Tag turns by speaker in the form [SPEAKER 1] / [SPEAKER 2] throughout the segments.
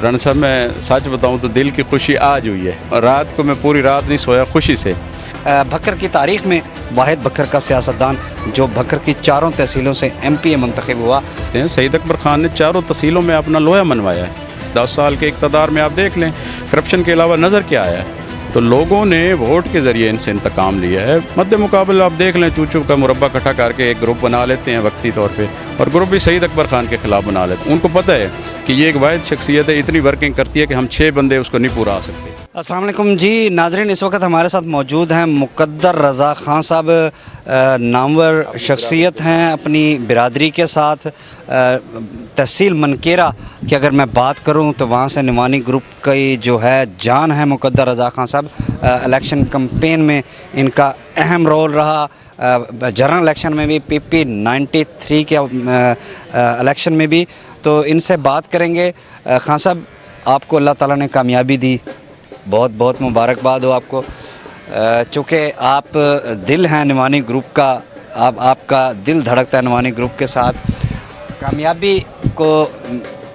[SPEAKER 1] राना साहब, मैं सच बताऊं तो दिल की खुशी आज हुई है और रात को मैं पूरी रात नहीं सोया खुशी से।
[SPEAKER 2] भक्कर की तारीख में वाहिद भक्कर का सियासतदान जो भक्कर की चारों तहसीलों से MPA मुंतखब हुआ।
[SPEAKER 1] सईद अकबर खान ने चारों तहसीलों में अपना लोहा मनवाया है। 10 साल के इक़्तिदार में आप देख लें करप्शन के अलावा नज़र क्या आया है। तो लोगों ने वोट के ज़रिए इनसे इंतकाम लिया है। मद्दे मुकाबले आप देख लें, चूचू का मुरब्बा इकट्ठा करके एक ग्रुप बना लेते हैं वक्ती तौर पे, और ग्रुप भी सईद अकबर खान के ख़िलाफ़ बना लेते हैं। उनको पता है कि ये एक वाहिद शख्सियत है, इतनी वर्किंग करती है कि हम 6 बंदे उसको नहीं पूरा आ सकते।
[SPEAKER 2] अस्सलाम वालेकुम जी नाज़रीन, इस वक्त हमारे साथ मौजूद हैं मुक़द्दर रज़ा ख़ान साहब। नामवर शख्सियत हैं अपनी बिरादरी के साथ। तहसील मनकेरा की अगर मैं बात करूं तो वहाँ से निवानी ग्रुप की जो है जान है मुक़द्दर रज़ा ख़ान साहब। इलेक्शन कैंपेन में इनका अहम रोल रहा। जनरल इलेक्शन में भी, PP 93 के इलेक्शन में भी। तो इनसे बात करेंगे। ख़ान साहब, आपको अल्लाह ताला ने कामयाबी दी, बहुत बहुत मुबारकबाद हो आपको। चूँकि आप दिल हैं निवानी ग्रुप का, आपका दिल धड़कता है निवानी ग्रुप के साथ। कामयाबी को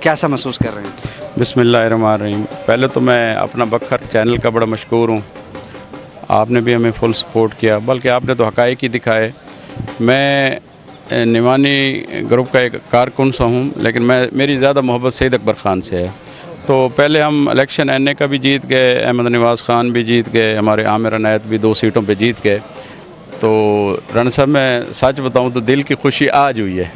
[SPEAKER 2] कैसा महसूस कर रहे हैं?
[SPEAKER 1] बिस्मिल्लाहिर्रहमानिर्रहीम। पहले तो मैं अपना बखर चैनल का बड़ा मशकूर हूँ। आपने भी हमें फुल सपोर्ट किया, बल्कि आपने तो हक़ाइक़ ही दिखाए। मैं निवानी ग्रुप का एक कारकुन सा हूँ, लेकिन मेरी ज़्यादा मोहब्बत सईद अकबर ख़ान से है। तो पहले हम इलेक्शन NA का भी जीत गए, अहमद नवाज़ ख़ान भी जीत गए, हमारे आमिर अनायत भी 2 सीटों पे जीत गए। तो राना साहब, मैं सच बताऊं तो दिल की खुशी आज हुई है।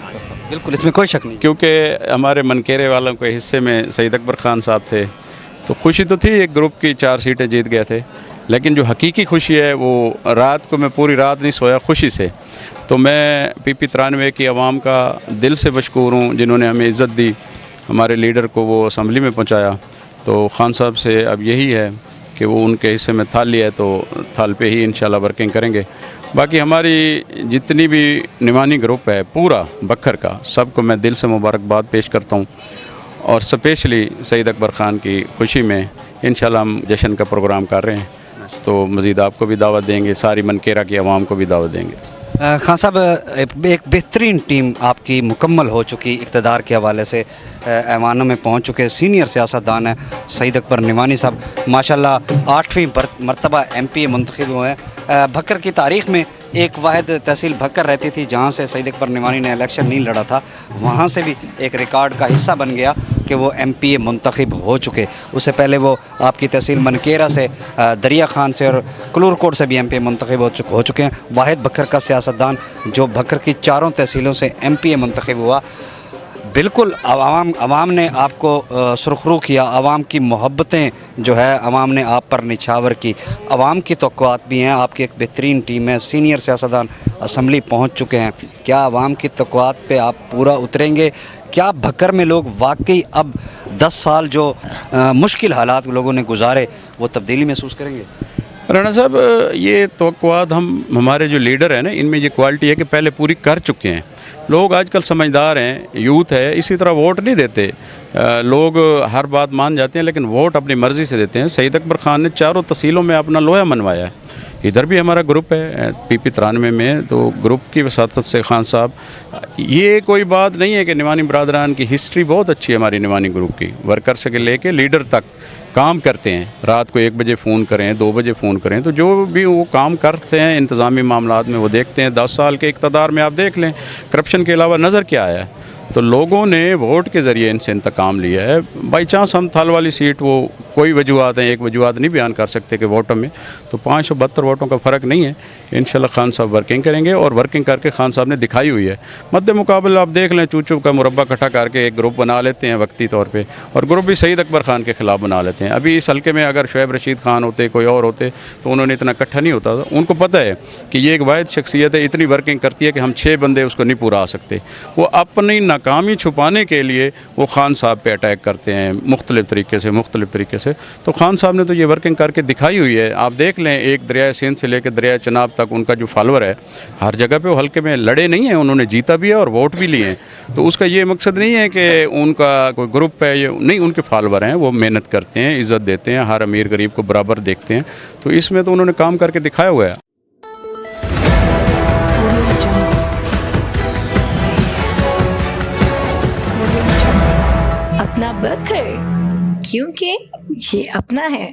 [SPEAKER 2] बिल्कुल, इसमें कोई शक नहीं,
[SPEAKER 1] क्योंकि हमारे मनकेरे वालों के हिस्से में सईद अकबर ख़ान साहब थे। तो खुशी तो थी, एक ग्रुप की 4 सीटें जीत गए थे, लेकिन जो हकीकी खुशी है वो रात को मैं पूरी रात नहीं सोया खुशी से। तो मैं PP 93 की आवाम का दिल से मशकूर हूँ, जिन्होंने हमें इज़्ज़त दी, हमारे लीडर को वो असम्बली में पहुंचाया। तो ख़ान साहब से अब यही है कि वो उनके हिस्से में थाल लिया है, तो थाल पे ही इंशाल्लाह वर्किंग करेंगे। बाकी हमारी जितनी भी निवानी ग्रुप है पूरा बखर का, सबको मैं दिल से मुबारकबाद पेश करता हूँ। और स्पेशली सईद अकबर ख़ान की खुशी में इंशाल्लाह हम जश्न का प्रोग्राम कर रहे हैं। तो मज़ीद आपको भी दावत देंगे, सारी मनकेरा की आवाम को भी दावत देंगे।
[SPEAKER 2] ख़ान साहब, एक बेहतरीन टीम आपकी मुकम्मल हो चुकी इक़्तिदार के हवाले से। ऐवानों में पहुंच चुके सीनियर सियासतदान हैं सईद अकबर निवानी साहब, माशाल्लाह 8वीं मरतबा MPA मुंतखब हुए हैं। भक्कर की तारीख़ में एक वाहिद तहसील भक्कर रहती थी जहां से सईद अकबर निवानी ने इलेक्शन नहीं लड़ा था, वहां से भी एक रिकॉर्ड का हिस्सा बन गया कि वो MPA मुंतखब हो चुके। उससे पहले वो आपकी तहसील मनकेरा से, दरिया खान से और कलूरकोट से भी MPA मुंतखब हो चुके हैं। वाहिद भक्कर का सियासतदान जो भक्कर की चारों तहसीलों से MPA मुंतखब हुआ। बिल्कुल आवाम ने आपको सुरखरू किया, आवाम की मोहब्बतें जो है आवाम ने आप पर निछावर की। आवाम की तवक्कुआत भी हैं, आपकी एक बेहतरीन टीम है, सीनियर सियासतदान असम्बली पहुंच चुके हैं। क्या आवाम की तवक्कुआत पे आप पूरा उतरेंगे? क्या भक्कर में लोग वाकई अब 10 साल जो मुश्किल हालात लोगों ने गुजारे वो तब्दीली महसूस करेंगे?
[SPEAKER 1] राना साहब, ये तवक्कुआत हमारे जो लीडर हैं ना, इनमें ये क्वालिटी है कि पहले पूरी कर चुके हैं। लोग आजकल समझदार हैं, यूथ है, इसी तरह वोट नहीं देते। लोग हर बात मान जाते हैं, लेकिन वोट अपनी मर्ज़ी से देते हैं। सईद अकबर ख़ान ने चारों तहसीलों में अपना लोहा मनवाया है। इधर भी हमारा ग्रुप है PP 93 में, तो ग्रुप की वसातत से ख़ान साहब, ये कोई बात नहीं है कि निवानी बरादरान की हिस्ट्री बहुत अच्छी है हमारी निवानी ग्रुप की। वर्कर से लेके लीडर तक काम करते हैं। रात को 1 बजे फ़ोन करें, 2 बजे फ़ोन करें, तो जो भी वो काम करते हैं इंतज़ामी मामलात में वो देखते हैं। 10 साल के इक़्तिदार में आप देख लें करप्शन के अलावा नज़र क्या आया है। तो लोगों ने वोट के ज़रिए इनसे इंतकाम लिया है। बाई चांस हम थाल वाली सीट, वो कोई वजूहत हैं, एक वजूहत नहीं बयान कर सकते कि वोटों में तो 572 वोटों का फ़र्क नहीं है। इंशाल्लाह ख़ान साहब वर्किंग करेंगे, और वर्किंग करके ख़ान साहब ने दिखाई हुई है। मद्दे मुकाबले आप देख लें, चूचू का मुरब्बा इकट्ठा करके एक ग्रुप बना लेते हैं वक्ती तौर पे, और ग्रुप भी सईद अकबर ख़ान के ख़िलाफ़ बना लेते हैं। अभी इस हल्के में अगर शुएब रशीद ख़ान होते, कोई और होते, तो उन्होंने इतना इकट्ठा नहीं होता था। उनको पता है कि ये एक वाहिद शख्सियत है, इतनी वर्किंग करती है कि हम 6 बंदे उसको नहीं पूरा आ सकते। वो अपनी नाकामी छुपाने के लिए वो ख़ान साहब पे अटैक करते हैं मुख्तलिफ़ तरीके से। तो ख़ान साहब ने तो ये वर्किंग करके दिखाई हुई है। आप देख लें, एक दरिया सिंध से लेकर दरिया चनाब तक उनका जो फॉलोअर है, हर जगह पे वो हल्के में लड़े नहीं हैं, उन्होंने जीता भी है और वोट भी लिए हैं। तो उसका ये मकसद नहीं है कि उनका कोई ग्रुप है, ये नहीं, उनके फॉलोअर हैं, वो मेहनत करते हैं, इज़्ज़त देते हैं, हर अमीर गरीब को बराबर देखते हैं। तो इसमें तो उन्होंने काम करके दिखाया हुआ है।
[SPEAKER 3] अपना बखर کیونکہ یہ اپنا ہے.